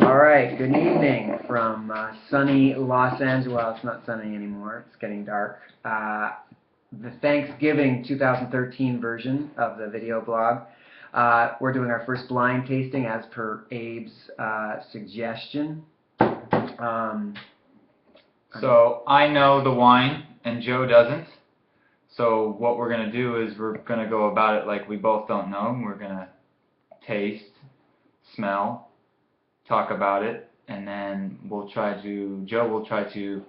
All right, good evening from sunny Los Angeles. Well, it's not sunny anymore. It's getting dark. The Thanksgiving 2013 version of the video blog. We're doing our first blind tasting as per Abe's suggestion. So I know the wine and Joe doesn't. So what we're going to do is we're going to go about it like we both don't know. We're going to taste, smell, talk about it, and then Joe will try to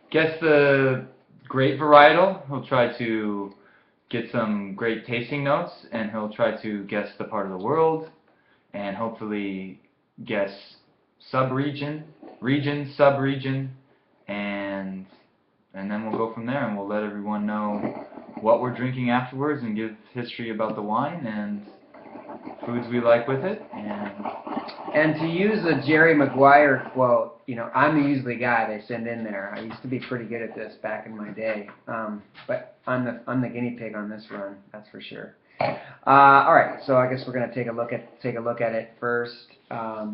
guess the grape varietal. He'll try to get some great tasting notes, and he'll try to guess the part of the world, and hopefully guess sub-region, region, sub-region, and then we'll go from there, and we'll let everyone know what we're drinking afterwards and give history about the wine and foods we like with it. And to use a Jerry Maguire quote, you know, I'm the usually guy they send in there. I used to be pretty good at this back in my day, but I'm the guinea pig on this run, that's for sure. All right, so I guess we're gonna take a look at it first. A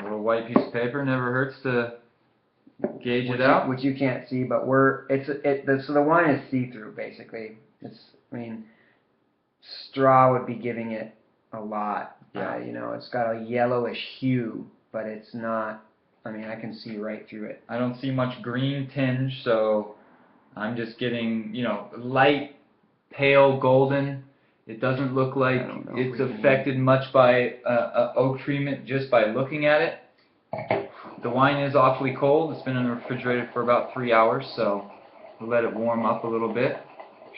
little white piece of paper never hurts to gauge it out. Which you can't see, but so the wine is see-through basically. I mean, straw would be giving it a lot. Yeah. You know, it's got a yellowish hue, but it's not. I mean, I can see right through it. I don't see much green tinge, so I'm just getting, you know, light, pale golden. It doesn't look like it's affected much by oak treatment just by looking at it. The wine is awfully cold. It's been in the refrigerator for about 3 hours, so we'll let it warm up a little bit.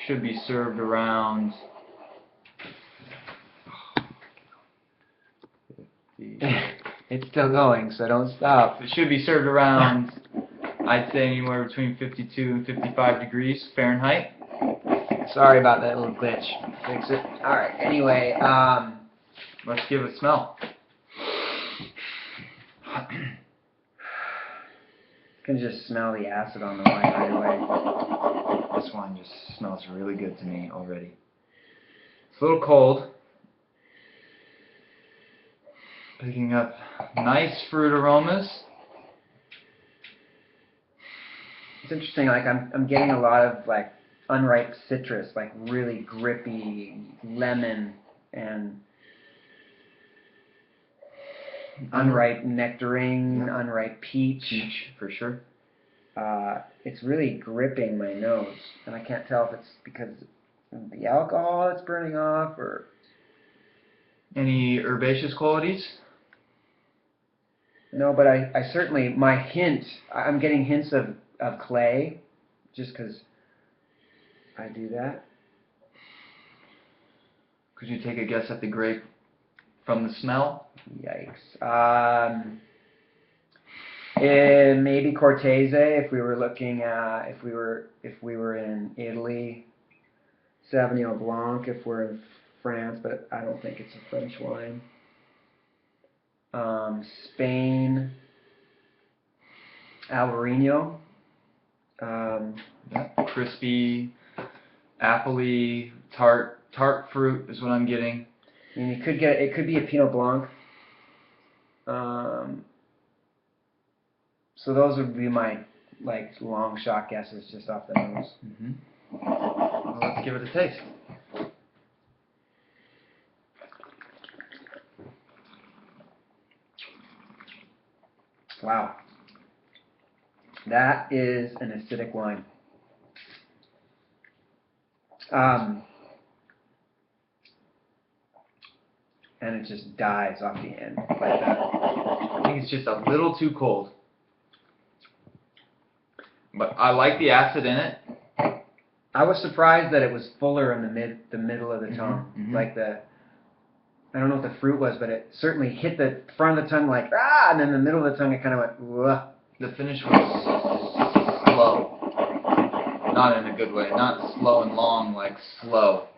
Should be served around... It's still going, so don't stop. It should be served around, I'd say, anywhere between 52 and 55 degrees Fahrenheit. Sorry about that little glitch. Fix it. All right. Anyway, let's give it a smell. You can just smell the acid on the wine right away. This wine just smells really good to me already. It's a little cold. Picking up nice fruit aromas. It's interesting. Like I'm getting a lot of like unripe citrus, like really grippy lemon and unripe nectarine, unripe peach. Peach, for sure. It's really gripping my nose, and I can't tell if it's because of the alcohol that's burning off or... Any herbaceous qualities? No, but I certainly, I'm getting hints of clay, just because I do that. Could you take a guess at the grape from the smell? Yikes. Maybe Cortese if we were looking at, if we were in Italy. Sauvignon Blanc if we're in France, but I don't think it's a French wine. Spain, Albarino. Yeah. Crispy, appley, tart fruit is what I'm getting. I mean, it could be a Pinot Blanc. So those would be my like long shot guesses just off the nose. Well, let's give it a taste. Wow. That is an acidic wine. And it just dies off the end like that. I think it's just a little too cold. But I like the acid in it. I was surprised that it was fuller in the middle of the tongue. Like I don't know what the fruit was, but it certainly hit the front of the tongue like, and then the middle of the tongue it kind of went, whoa. The finish was slow. Not in a good way. Not slow and long, like slow.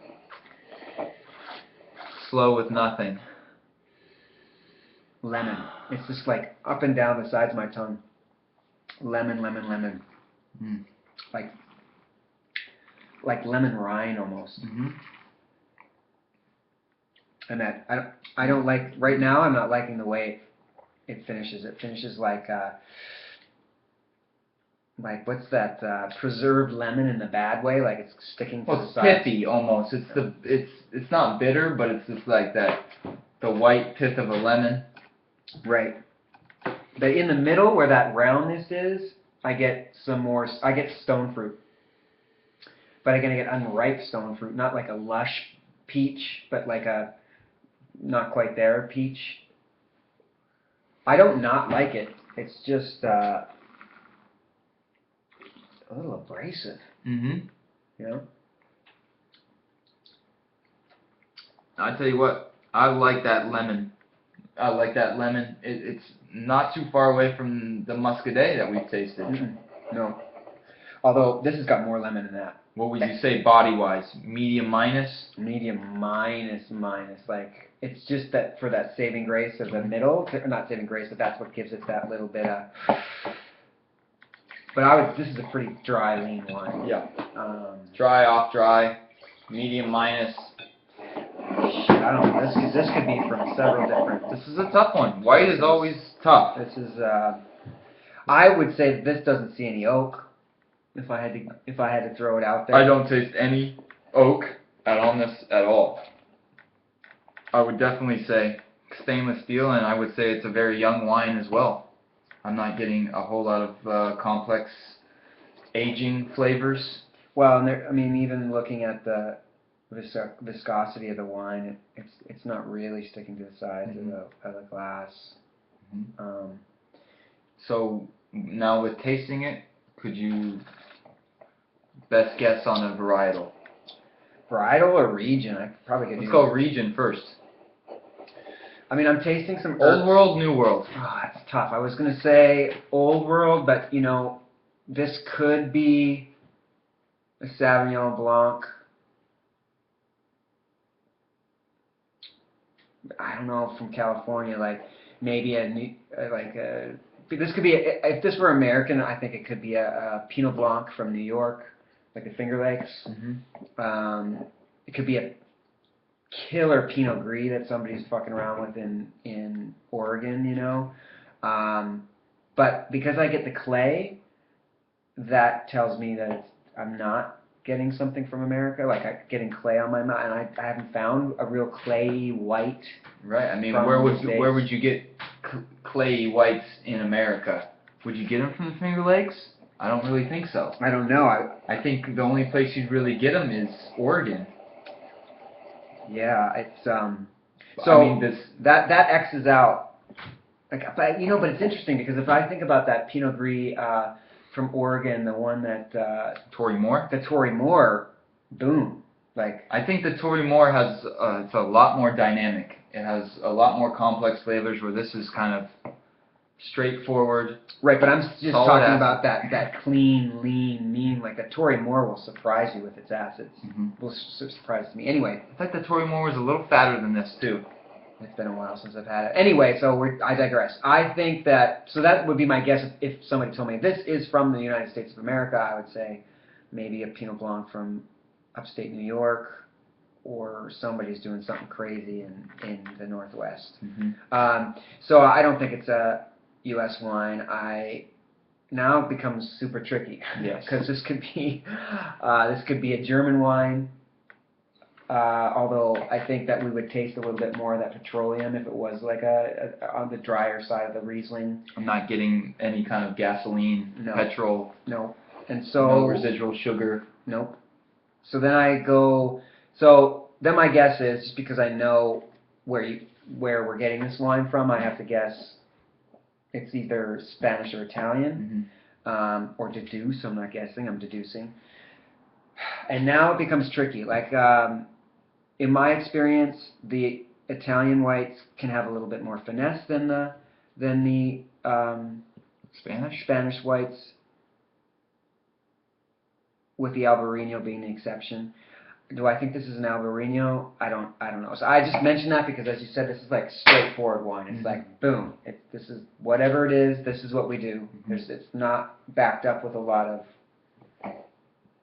Slow with nothing. Lemon. It's just like up and down the sides of my tongue. Lemon, lemon, lemon. Like lemon rind almost. And that I don't like right now. I'm not liking the way it finishes. It finishes like what's that preserved lemon in the bad way? Like it's sticking to Well, the it's sides. pithy almost. It's not bitter, but it's just like that, the white pith of a lemon. Right. But in the middle where that roundness is, I get I get stone fruit. But I'm gonna get unripe stone fruit, not like a lush peach, but like a not quite there peach. I don't not like it. It's just a little abrasive, Mm-hmm. you know. I tell you what, I like that lemon. I like that lemon. It's not too far away from the muscadet that we've tasted. Mm-mm. No. Although this has got more lemon in that. What would you say body-wise? Medium minus? Medium minus. Like it's just that for that saving grace of the middle, not saving grace, but that's what gives it that little bit of. But this is a pretty dry, lean wine. Yeah. Dry, off dry, medium minus. I don't know. This could be from several different. This is a tough one. White is always tough. This is. I would say that this doesn't see any oak. If I had to throw it out there. I don't taste any oak on this at all. I would definitely say stainless steel, and I would say it's a very young wine as well. I'm not getting a whole lot of complex aging flavors. Well, and I mean, even looking at the viscosity of the wine, it's not really sticking to the sides of the glass. Mm-hmm. So now with tasting it, could you best guess on a varietal? Varietal or region? I probably could. Let's go region first. I mean, I'm tasting some Old World, New World. Oh, it's tough. I was gonna say Old World, but you know, this could be a Sauvignon Blanc. I don't know, from California, like maybe this could be if this were American, I think it could be a Pinot Blanc from New York, like the Finger Lakes. Mm-hmm. It could be a killer Pinot Gris that somebody's fucking around with in Oregon, you know. But because I get the clay, that tells me that I'm not getting something from America. Like I'm getting clay on my mouth, and I haven't found a real clayy white. Right. I mean, where would you get clayy whites in America? Would you get them from the Finger Lakes? I don't really think so. I don't know. I think the only place you'd really get them is Oregon. Yeah, it's So I mean, that X's out. Like, but it's interesting because if I think about that Pinot Gris from Oregon, the one that Tory Moore. the Tory Moore, boom. Like I think the Tory Moore has it's a lot more dynamic. It has a lot more complex flavors, where this is kind of straightforward. Right, but I'm just talking acid. about that clean, lean, mean. Like the Tory Moore will surprise you with its acids. Mm-hmm. Will surprise me. Anyway, I thought the Tory Moore was a little fatter than this too. it's been a while since I've had it. Anyway, I digress. I think that that would be my guess if somebody told me this is from the United States of America. I would say maybe a Pinot Blanc from upstate New York, or somebody's doing something crazy in the Northwest. Mm-hmm. So I don't think it's a U.S. wine. Now it becomes super tricky. Yes. Because this could be a German wine. Although I think that we would taste a little bit more of that petroleum if it was like on the drier side of the Riesling. I'm not getting any kind of gasoline, petrol. No. And so no residual sugar. Nope. So then my guess is, just because I know where we're getting this wine from, I have to guess it's either Spanish or Italian, or deduce. I'm not guessing, I'm deducing. And now it becomes tricky. Like, in my experience, the Italian whites can have a little bit more finesse than the Spanish whites, with the Albarino being the exception. Do I think this is an Albarino? I don't know. So I just mentioned that because, as you said, this is like straightforward wine. It's like, boom. This is whatever it is. This is what we do. It's not backed up with a lot of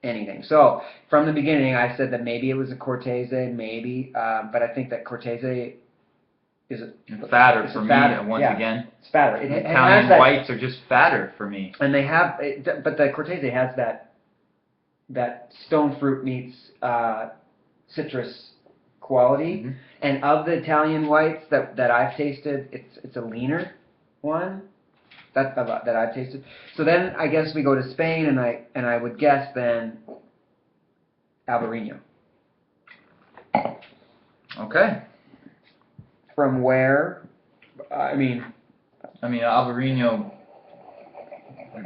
anything. So from the beginning, I said that maybe it was a Cortese, maybe, but I think that Cortese is fatter it's for a me. fatter, Once yeah. again, It's fatter. It Italian has that, whites are just fatter for me. and they have, but the Cortese has that stone fruit meets citrus quality. Mhm. And of the Italian whites that I've tasted, it's a leaner one that I've tasted. So then I guess we go to Spain, and I would guess then Albarino. Okay. From where? I mean, Albarino.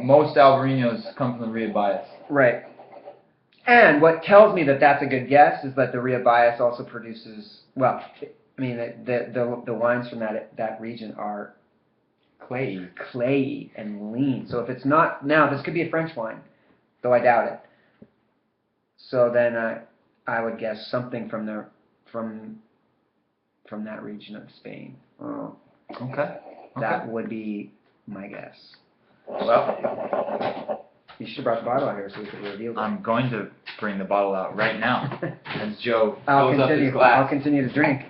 Most Albarinos come from the Ria Baez. right. And what tells me that that's a good guess is that the Ria Baez also produces, well, I mean, the wines from that region are clayey and lean. So if it's not, now this could be a French wine, though I doubt it. So then I would guess something from that region of Spain. Oh, Okay. that would be my guess. Well, You should have brought the bottle out here so we could reveal that. I'm going to bring the bottle out right now as Joe I'll fills up his continue. glass. I'll continue to drink.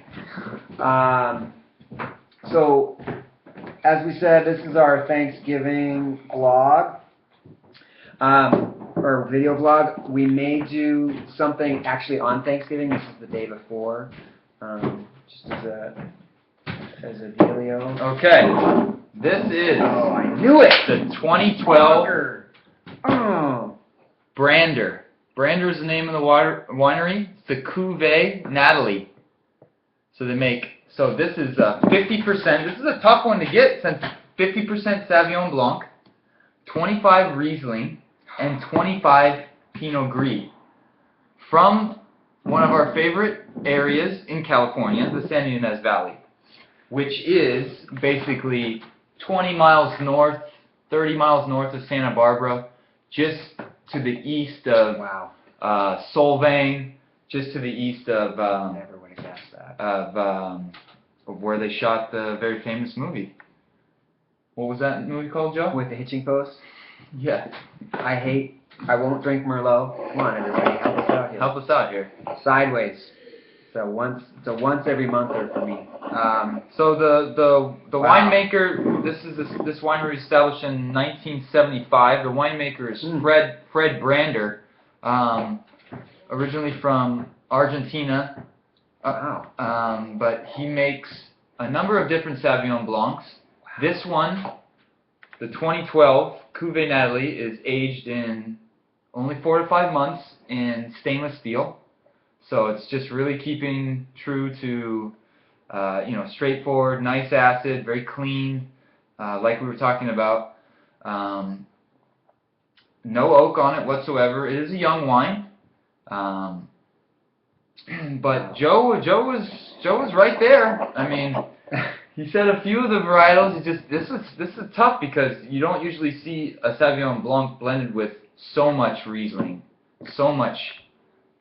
So, as we said, this is our Thanksgiving vlog, or video vlog. We may do something actually on Thanksgiving. This is the day before, just as a dealio. Okay, this is Oh, I knew it. the 2012 Oh. Brander. Brander is the name of the winery. It's the Cuvée Natalie. So this is 50%. This is a tough one to get since 50% Sauvignon Blanc, 25 Riesling, and 25 Pinot Gris. From one of our favorite areas in California, the San Ynez Valley, which is basically 20 miles north, 30 miles north of Santa Barbara, just to the east of Solvang, just to the east of Never would have guessed that. of where they shot the very famous movie. What was that movie called, Joe? With the hitching post. Yeah. I won't drink Merlot. Come on, everybody, help us out here. Help us out here. Sideways. So once every monther for me. So the Wow. winemaker, this winery was established in 1975. The winemaker is Fred Brander, originally from Argentina. Wow. But he makes a number of different Sauvignon Blancs. This one, the 2012 Cuvée Natalie, is aged in only 4 to 5 months in stainless steel. So it's just really keeping true to, straightforward, nice acid, very clean, like we were talking about. No oak on it whatsoever. It is a young wine. But Joe was right there. I mean, he said a few of the varietals. This is tough because you don't usually see a Sauvignon Blanc blended with so much Riesling, so much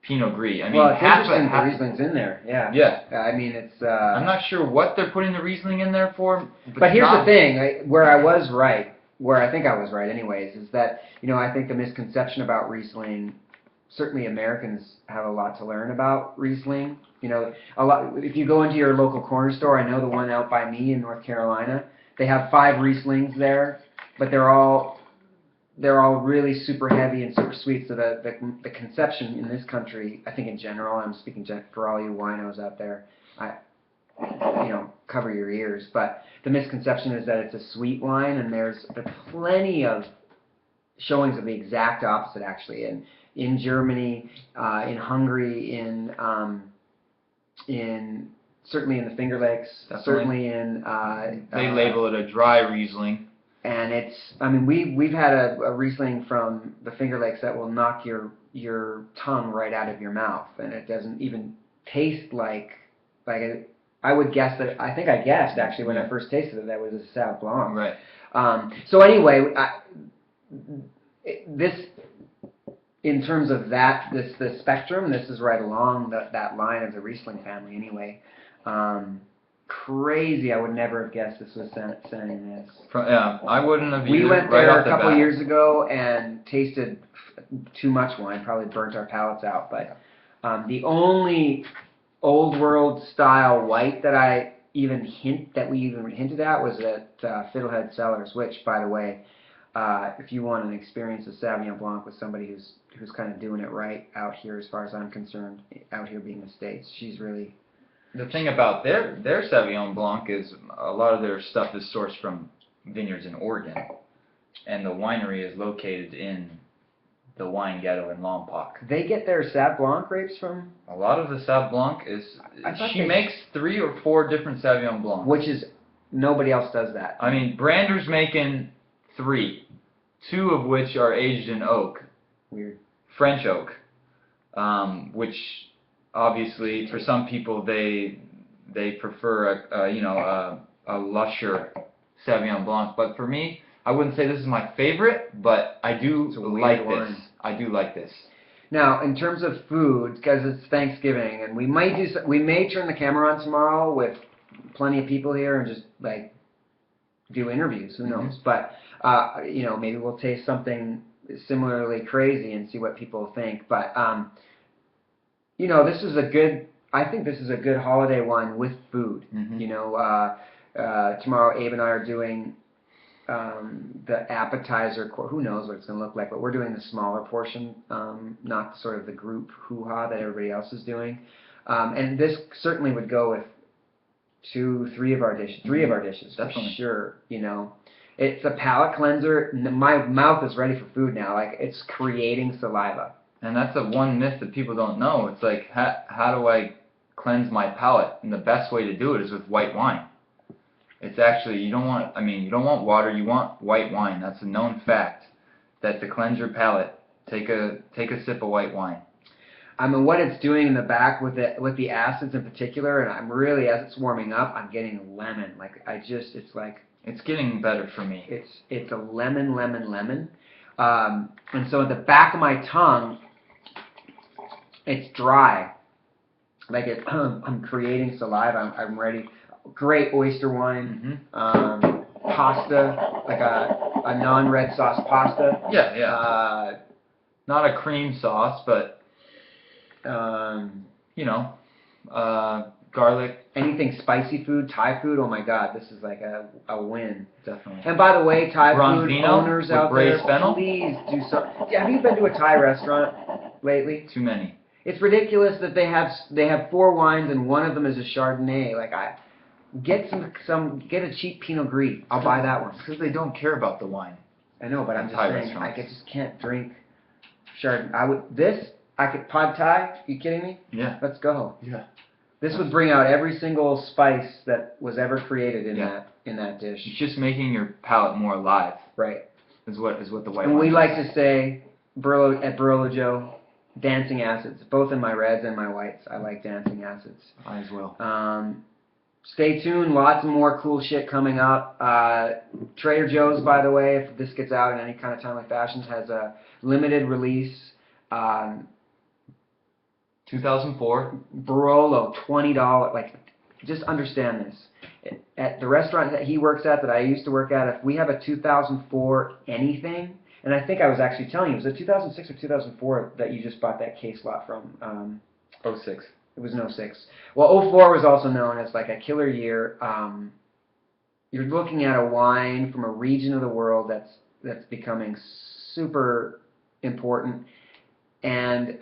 Pinot Gris. I mean, Well, it's interesting the Riesling's in there. Yeah. Yeah. I mean, it's. I'm not sure what they're putting the Riesling in there for. But here's the thing, where I was right, where I think I was right anyways, is that, I think the misconception about Riesling, certainly Americans have a lot to learn about Riesling. A lot. If you go into your local corner store, I know the one out by me in North Carolina, they have 5 Rieslings there, but they're all really super heavy and super sweet. So the conception in this country, I think in general, I'm speaking for all you winos out there, cover your ears. But the misconception is that it's a sweet wine, and there's plenty of showings of the exact opposite, actually. In Germany, in Hungary, certainly in the Finger Lakes, Definitely. certainly in they label it a dry Riesling. And we've had a Riesling from the Finger Lakes that will knock your tongue right out of your mouth, and it doesn't even taste like I would guess that, I think I guessed actually when I first tasted it, that was a Sauv Blanc. Right. So anyway, this, in terms of the spectrum, this is right along that line of the Riesling family anyway. Crazy, I would never have guessed this was San Ynez. I wouldn't have either. We went right there off a the couple bat. years ago and tasted too much wine, probably burnt our palates out. But the only old world style white that we even hinted at was at Fiddlehead Cellars, which, by the way, if you want an experience of Sauvignon Blanc with somebody who's kind of doing it right out here, as far as I'm concerned, out here being the States, she's really. The thing about their Sauvignon Blanc is a lot of their stuff is sourced from vineyards in Oregon, and the winery is located in the wine ghetto in Lompoc. They get their Sauv Blanc grapes from? A lot of the Sauv Blanc is, she makes 3 or 4 different Sauvignon Blancs. Which is, nobody else does that. I mean, Brander's making 3, 2 of which are aged in oak. Weird. French oak, which obviously for some people they prefer a lusher Sauvignon Blanc, but for me, I wouldn't say this is my favorite, but I do like this. Wine. I do like this. Now, in terms of food, because it's Thanksgiving, and we may turn the camera on tomorrow with plenty of people here and just like do interviews. Who knows? But maybe we'll taste something similarly crazy and see what people think. But this is a good. I think this is a good holiday wine with food. Tomorrow, Abe and I are doing the appetizer. Who knows what it's going to look like? But we're doing the smaller portion, not sort of the group hoo-ha that everybody else is doing. And this certainly would go with 2, 3 of our dishes. 3 of our dishes, definitely. For sure. It's a palate cleanser. My mouth is ready for food now. Like, it's creating saliva. And that's the one myth that people don't know. It's like, how do I cleanse my palate? And the best way to do it is with white wine. It's actually, you don't want water, you want white wine. That's a known fact, that to cleanse your palate, take a sip of white wine. I mean, what it's doing in the back with the acids in particular, and I'm really, as it's warming up, I'm getting lemon. It's getting better for me. It's a lemon. And so at the back of my tongue, it's dry. Like I'm creating saliva. I'm ready. Great oyster wine. Pasta, like a non-red sauce pasta. Yeah. Not a cream sauce, but garlic. Anything spicy food, Thai food. Oh my God, this is like a win. Definitely. And by the way, Thai Bronzino food owners out there, Fennel? please do so. Have you been to a Thai restaurant lately? Too many. It's ridiculous that they have 4 wines and one of them is a Chardonnay. Like, get a cheap Pinot Gris. I'll buy that one. Because they don't care about the wine. I know, but I'm just Thai saying, restaurants. I just can't drink Chardonnay. I could pad Thai. You kidding me? Yeah. Let's go. Yeah. This would bring out every single spice that was ever created in that dish. It's just making your palate more alive. Right. Is what the white And wine we is. like to say at Barolo Joe, dancing acids, both in my reds and my whites. I like dancing acids. I as well. Stay tuned. Lots more cool shit coming up. Trader Joe's, by the way, if this gets out in any kind of timely fashion, has a limited release. 2004. Barolo, $20. Like, just understand this. At the restaurant that he works at, that I used to work at, if we have a 2004 anything, and I think I was actually telling you, it was a 2006 or 2004 that you just bought that case lot from. 06. It was an 06. Well, 04 was also known as like a killer year. You're looking at a wine from a region of the world that's becoming super important, and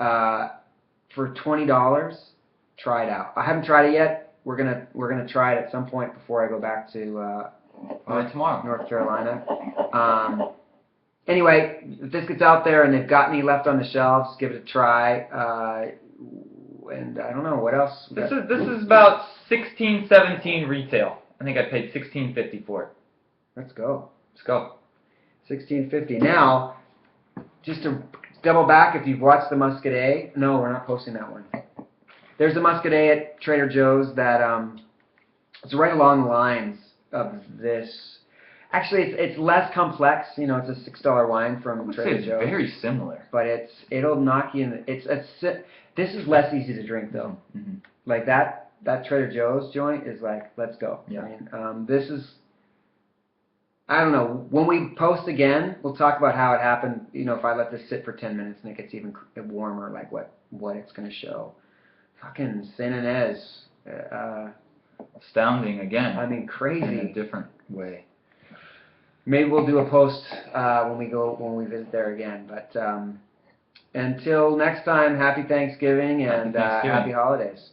for $20, try it out. I haven't tried it yet. We're gonna try it at some point before I go back to Tomorrow. North Carolina. Anyway, if this gets out there and they've got any left on the shelves, give it a try. And I don't know what else. This is about 16-17 retail. I think I paid $16.50 for it. Let's go. Let's go. $16.50. Now, just to double back, if you've watched the Muscadet, no, we're not posting that one. There's a Muscadet at Trader Joe's that it's right along the lines of this. Actually, it's less complex. It's a $6 wine from Trader It's Joe's. very similar. But it'll knock you in. This is less easy to drink though. Mm-hmm. Like that Trader Joe's joint is like, let's go. Yeah. I mean, this is. I don't know. When we post again, we'll talk about how it happened. You know, if I let this sit for 10 minutes and it gets even warmer, like what it's gonna show. Fucking San Ynez. Astounding again. I mean, In crazy. a different way. Maybe we'll do a post when we visit there again. But until next time, happy Thanksgiving and Happy Thanksgiving. happy holidays.